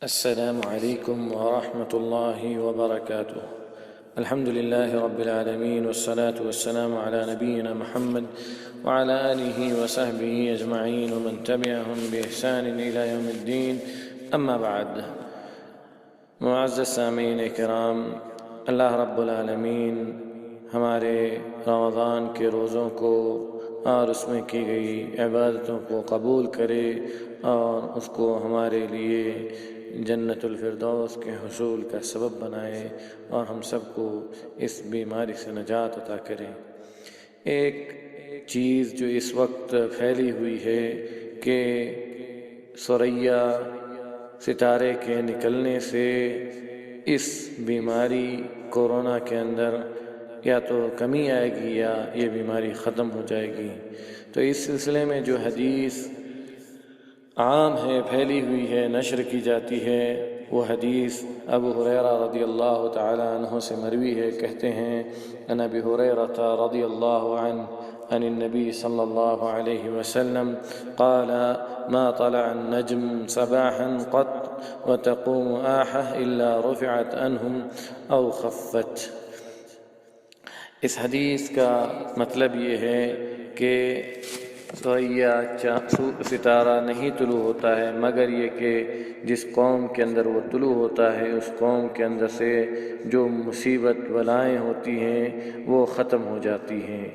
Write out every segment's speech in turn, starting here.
السلام عليكم ورحمة الله وبركاته. الحمد لله رب العالمين، والصلاة والسلام على نبينا محمد وعلى آله وصحبه أجمعين ومن تبعهم بإحسان إلى يوم الدين. أما بعد، معزز سامعین کرام، اللہ رب العالمین ہمارے رمضان کے روزوں کو اور اس میں کی گئی عبادتوں کو قبول کرے اور اس کو ہمارے لیے جنت الفردوس کے حصول کا سبب بنائے اور ہم سب کو اس بیماری سے نجات عطا کرے۔ ایک چیز جو اس وقت پھیلی ہوئی ہے کہ ثریا ستارے کے نکلنے سے اس بیماری کورونا کے اندر یا تو کمی آئے گی یا یہ بیماری ختم ہو جائے گی۔ تو اس سلسلے میں جو حدیث عام ہے، پھیلی ہوئی ہے، نشر کی جاتی ہے، وہ حدیث ابو ہریرہ رضی اللہ تعالی عنہ سے مروی ہے۔ کہتے ہیں ان ابی ہریرہ رضی اللہ عنہ عن النبی صلی اللہ علیہ وسلم قال ما طلع النجم صباحا قط وتقوم آحة الا رفعت عنهم او خفت۔ اس حدیث کا مطلب یہ ہے کہ ثریا ستارہ نہیں طلوع ہوتا ہے مگر یہ کہ جس قوم کے اندر وہ طلوع ہوتا ہے اس قوم کے اندر سے جو مصیبت بلائیں ہوتی ہیں وہ ختم ہو جاتی ہیں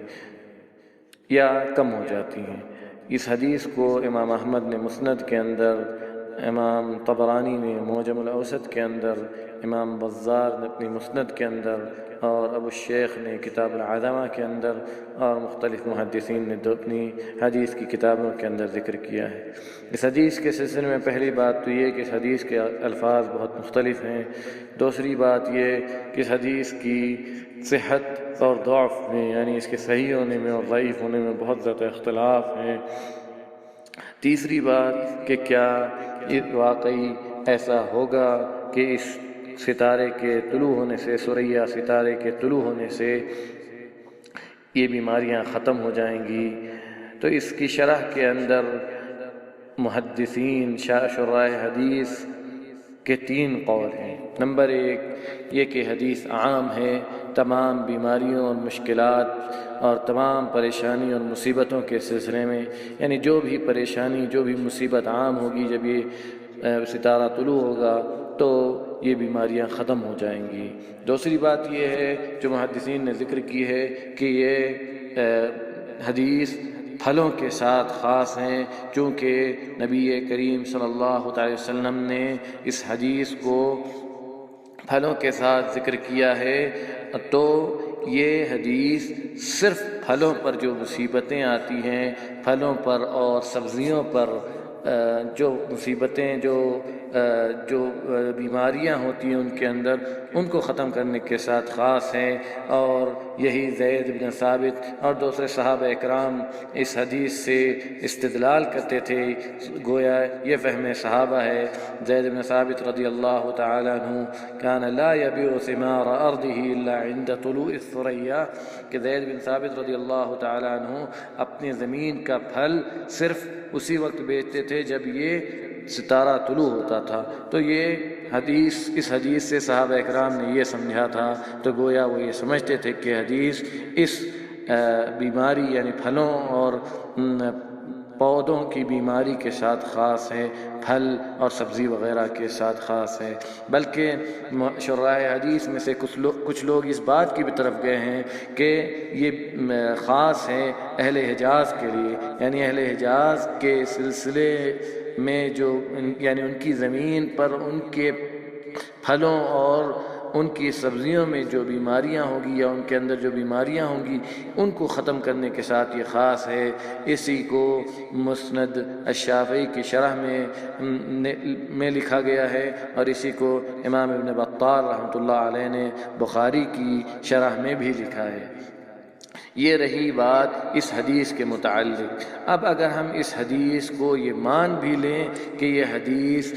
یا کم ہو جاتی ہیں۔ اس حدیث کو امام احمد نے مسند کے اندر، امام طبرانی نے معجم الاوسط کے اندر، امام بزار نے اپنی مسند کے اندر اور ابو الشیخ نے کتاب العظمہ کے اندر اور مختلف محدثین نے اپنی حدیث کی کتابوں کے اندر ذکر کیا ہے۔ اس حدیث کے سلسلے میں پہلی بات تو یہ کہ اس حدیث کے الفاظ بہت مختلف ہیں۔ دوسری بات یہ کہ اس حدیث کی صحت اور ضعف میں، یعنی اس کے صحیح ہونے میں اور ضعیف ہونے میں بہت زیادہ اختلاف ہیں۔ تیسری بات کہ کیا یہ واقعی ایسا ہوگا کہ اس ستارے کے طلوع ہونے سے، ثریا ستارے کے طلوع ہونے سے یہ بیماریاں ختم ہو جائیں گی؟ تو اس کی شرح کے اندر محدثین شرح حدیث کے 3 قول ہیں۔ نمبر 1 یہ کہ حدیث عام ہے، تمام بیماریوں اور مشکلات اور تمام پریشانی اور مصیبتوں کے سلسلے میں، یعنی جو بھی پریشانی، جو بھی مصیبت عام ہوگی جب یہ ستارہ طلوع ہوگا تو یہ بیماریاں ختم ہو جائیں گی۔ دوسری بات یہ ہے جو محدثین نے ذکر کی ہے کہ یہ حدیث پھلوں کے ساتھ خاص ہیں، چونکہ نبی کریم صلی اللہ علیہ وسلم نے اس حدیث کو پھلوں کے ساتھ ذکر کیا ہے۔ تو یہ حدیث صرف پھلوں پر جو مصیبتیں آتی ہیں، پھلوں پر اور سبزیوں پر جو مصیبتیں، جو بیماریاں ہوتی ہیں ان کے اندر، ان کو ختم کرنے کے ساتھ خاص ہیں۔ اور یہی زید بن ثابت اور دوسرے صحابہ اکرام اس حدیث سے استدلال کرتے تھے، گویا یہ فہم صحابہ ہے۔ زید بن ثابت رضی اللہ تعالی عنہ کان لا یبیع ثمار ارضہ الا عند طلوع الثریا، کہ زید بن ثابت رضی اللہ تعالی عنہ اپنی زمین کا پھل صرف اسی وقت بیچتے تھے جب یہ ستارہ طلوع ہوتا تھا۔ تو یہ حدیث، اس حدیث سے صحابہ اکرام نے یہ سمجھا تھا، تو گویا وہ یہ سمجھتے تھے کہ حدیث اس بیماری یعنی پھلوں اور پودوں کی بیماری کے ساتھ خاص ہے، پھل اور سبزی وغیرہ کے ساتھ خاص ہے۔ بلکہ شراح حدیث میں سے کچھ لوگ اس بات کی بھی طرف گئے ہیں کہ یہ خاص ہے اہل حجاز کے لیے، یعنی اہل حجاز کے سلسلے میں جو یعنی ان کی زمین پر ان کے پھلوں اور ان کی سبزیوں میں جو بیماریاں ہوں گی یا ان کے اندر جو بیماریاں ہوں گی ان کو ختم کرنے کے ساتھ یہ خاص ہے۔ اسی کو مسند الشافعی کی شرح میں لکھا گیا ہے، اور اسی کو امام ابن بطال رحمۃ اللہ علیہ نے بخاری کی شرح میں بھی لکھا ہے۔ یہ رہی بات اس حدیث کے متعلق۔ اب اگر ہم اس حدیث کو یہ مان بھی لیں کہ یہ حدیث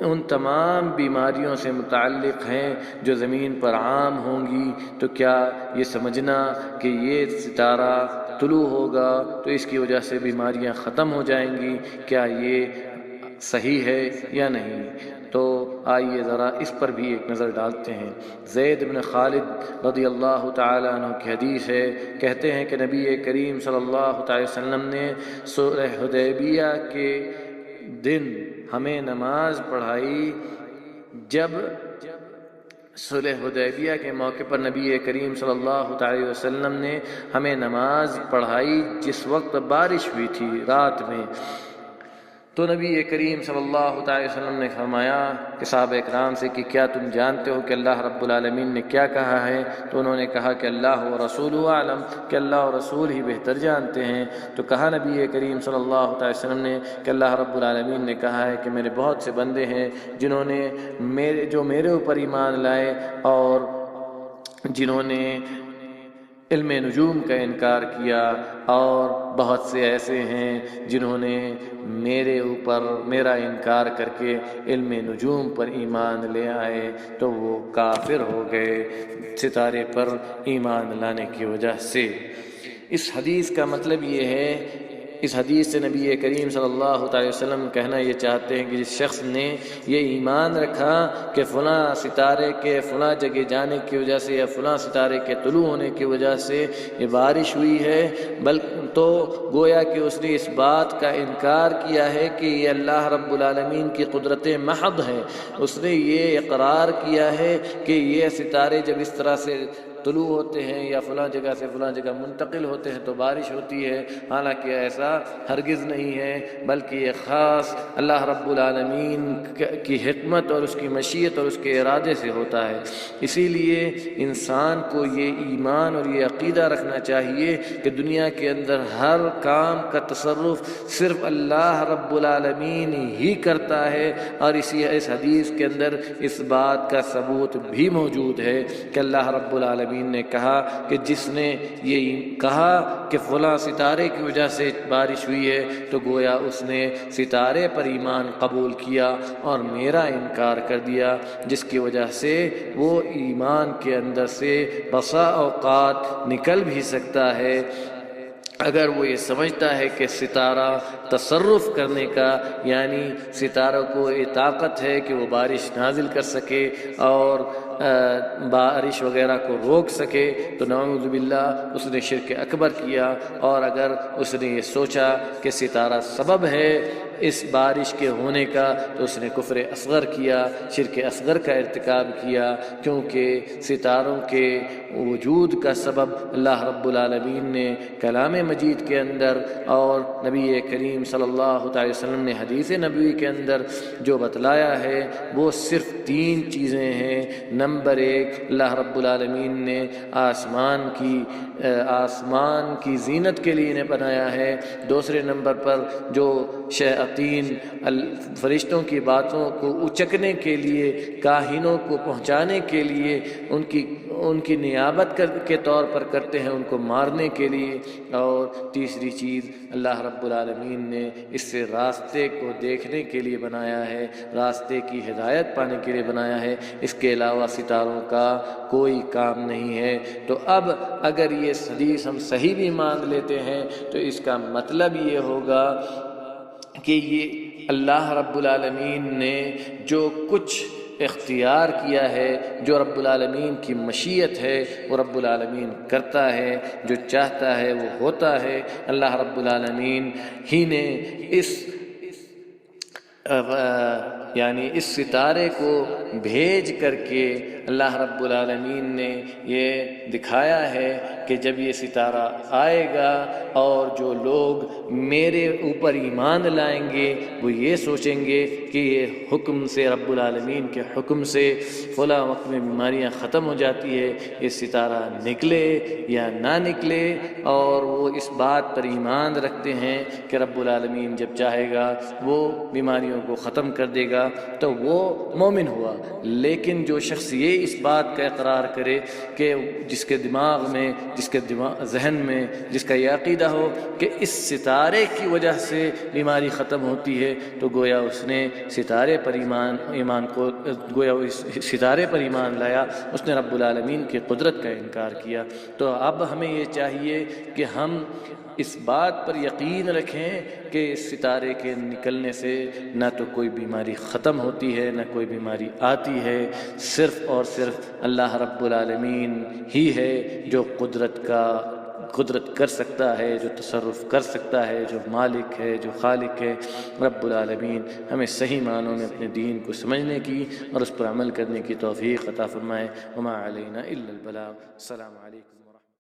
ان تمام بیماریوں سے متعلق ہیں جو زمین پر عام ہوں گی، تو کیا یہ سمجھنا کہ یہ ستارہ طلوع ہوگا تو اس کی وجہ سے بیماریاں ختم ہو جائیں گی، کیا یہ صحیح ہے یا نہیں؟ تو آئیے ذرا اس پر بھی ایک نظر ڈالتے ہیں۔ زید بن خالد رضی اللہ تعالیٰ عنہ کی حدیث ہے، کہتے ہیں کہ نبی کریم صلی اللہ علیہ وسلم نے صلح حدیبیہ کے دن ہمیں نماز پڑھائی۔ جب صلح حدیبیہ کے موقع پر نبی کریم صلی اللہ علیہ وسلم نے ہمیں نماز پڑھائی جس وقت بارش ہوئی تھی رات میں، تو نبی کریم صلی اللہ علیہ وسلم نے فرمایا کہ صحابہ اکرام سے کہ کیا تم جانتے ہو کہ اللہ رب العالمین نے کیا کہا ہے؟ تو انہوں نے کہا کہ اللہ و رسول اعلم، کہ اللہ و رسول ہی بہتر جانتے ہیں۔ تو کہا نبی کریم صلی اللہ علیہ وسلم نے کہ اللہ رب العالمین نے کہا ہے کہ میرے بہت سے بندے ہیں جنہوں نے میرے اوپر ایمان لائے اور جنہوں نے علم نجوم کا انکار کیا، اور بہت سے ایسے ہیں جنہوں نے میرا انکار کر کے علم نجوم پر ایمان لے آئے تو وہ کافر ہو گئے ستارے پر ایمان لانے کی وجہ سے۔ اس حدیث کا مطلب یہ ہے، اس حدیث سے نبی کریم صلی اللہ علیہ وسلم کہنا یہ چاہتے ہیں کہ جس شخص نے یہ ایمان رکھا کہ فلاں ستارے کے فلاں جگہ جانے کی وجہ سے یا فلاں ستارے کے طلوع ہونے کی وجہ سے یہ بارش ہوئی ہے، تو گویا کہ اس نے اس بات کا انکار کیا ہے کہ یہ اللہ رب العالمین کی قدرت محض ہے۔ اس نے یہ اقرار کیا ہے کہ یہ ستارے جب اس طرح سے طلوع ہوتے ہیں یا فلاں جگہ سے فلاں جگہ منتقل ہوتے ہیں تو بارش ہوتی ہے، حالانکہ ایسا ہرگز نہیں ہے، بلکہ یہ خاص اللہ رب العالمین کی حکمت اور اس کی مشیت اور اس کے ارادے سے ہوتا ہے۔ اسی لیے انسان کو یہ ایمان اور یہ عقیدہ رکھنا چاہیے کہ دنیا کے اندر ہر کام کا تصرف صرف اللہ رب العالمین ہی کرتا ہے، اور اس حدیث کے اندر اس بات کا ثبوت بھی موجود ہے کہ اللہ رب العالمین نے کہا کہ جس نے یہ کہا کہ فلاں ستارے کی وجہ سے بارش ہوئی ہے تو گویا اس نے ستارے پر ایمان قبول کیا اور میرا انکار کر دیا، جس کی وجہ سے وہ ایمان کے اندر سے بسا اوقات نکل بھی سکتا ہے اگر وہ یہ سمجھتا ہے کہ ستارہ تصرف کرنے کا، یعنی ستاروں کو یہ طاقت ہے کہ وہ بارش نازل کر سکے اور بارش وغیرہ کو روک سکے، تو نعوذ باللہ اس نے شرک اکبر کیا۔ اور اگر اس نے یہ سوچا کہ ستارہ سبب ہے اس بارش کے ہونے کا تو اس نے کفر اصغر کیا، شرک اصغر کا ارتکاب کیا، کیونکہ ستاروں کے وجود کا سبب اللہ رب العالمین نے کلام مجید کے اندر اور نبی کریم صلی اللہ علیہ وسلم نے حدیث نبوی کے اندر جو بتلایا ہے وہ صرف 3 چیزیں ہیں۔ نمبر 1، اللہ رب العالمین نے آسمان کی زینت کے لیے انہیں بنایا ہے۔ دوسرے نمبر پر جو شیاطین فرشتوں کی باتوں کو اچکنے کے لیے، کاہنوں کو پہنچانے کے لیے، ان کی نیابت کے طور پر کرتے ہیں، ان کو مارنے کے لیے۔ اور تیسری چیز، اللہ رب العالمین نے اس سے راستے کو دیکھنے کے لیے بنایا ہے، راستے کی ہدایت پانے کے لیے بنایا ہے، اس کے علاوہ ستاروں کا کوئی کام نہیں ہے۔ تو اب اگر یہ حدیث ہم صحیح بھی مان لیتے ہیں تو اس کا مطلب یہ ہوگا کہ یہ اللہ رب العالمین نے جو کچھ اختیار کیا ہے، جو رب العالمین کی مشیت ہے، وہ رب العالمین کرتا ہے، جو چاہتا ہے وہ ہوتا ہے۔ اللہ رب العالمین ہی نے اس ستارے کو بھیج کر کے اللہ رب العالمین نے یہ دکھایا ہے کہ جب یہ ستارہ آئے گا اور جو لوگ میرے اوپر ایمان لائیں گے وہ یہ سوچیں گے کہ یہ حکم سے، رب العالمین کے حکم سے فلاں وقت میں بیماریاں ختم ہو جاتی ہے، یہ ستارہ نکلے یا نہ نکلے، اور وہ اس بات پر ایمان رکھتے ہیں کہ رب العالمین جب چاہے گا وہ بیماریوں کو ختم کر دے گا تو وہ مومن ہوا۔ لیکن جو شخص یہ اس بات کا اقرار کرے کہ جس کے دماغ میں، جس کے ذہن میں جس کا یہ عقیدہ ہو کہ اس ستارے کی وجہ سے بیماری ختم ہوتی ہے، تو گویا اس نے ستارے پر ایمان لایا، اس نے رب العالمین کی قدرت کا انکار کیا۔ تو اب ہمیں یہ چاہیے کہ ہم اس بات پر یقین رکھیں کہ اس ستارے کے نکلنے سے نہ تو کوئی بیماری ختم ہوتی ہے، نہ کوئی بیماری آتی ہے، صرف اور صرف اللہ رب العالمین ہی ہے جو قدرت کر سکتا ہے، جو تصرف کر سکتا ہے، جو مالک ہے، جو خالق ہے۔ رب العالمین ہمیں صحیح معنوں میں اپنے دین کو سمجھنے کی اور اس پر عمل کرنے کی توفیق عطا فرمائے۔ وما علینا الا البلاغ۔ السلام علیکم۔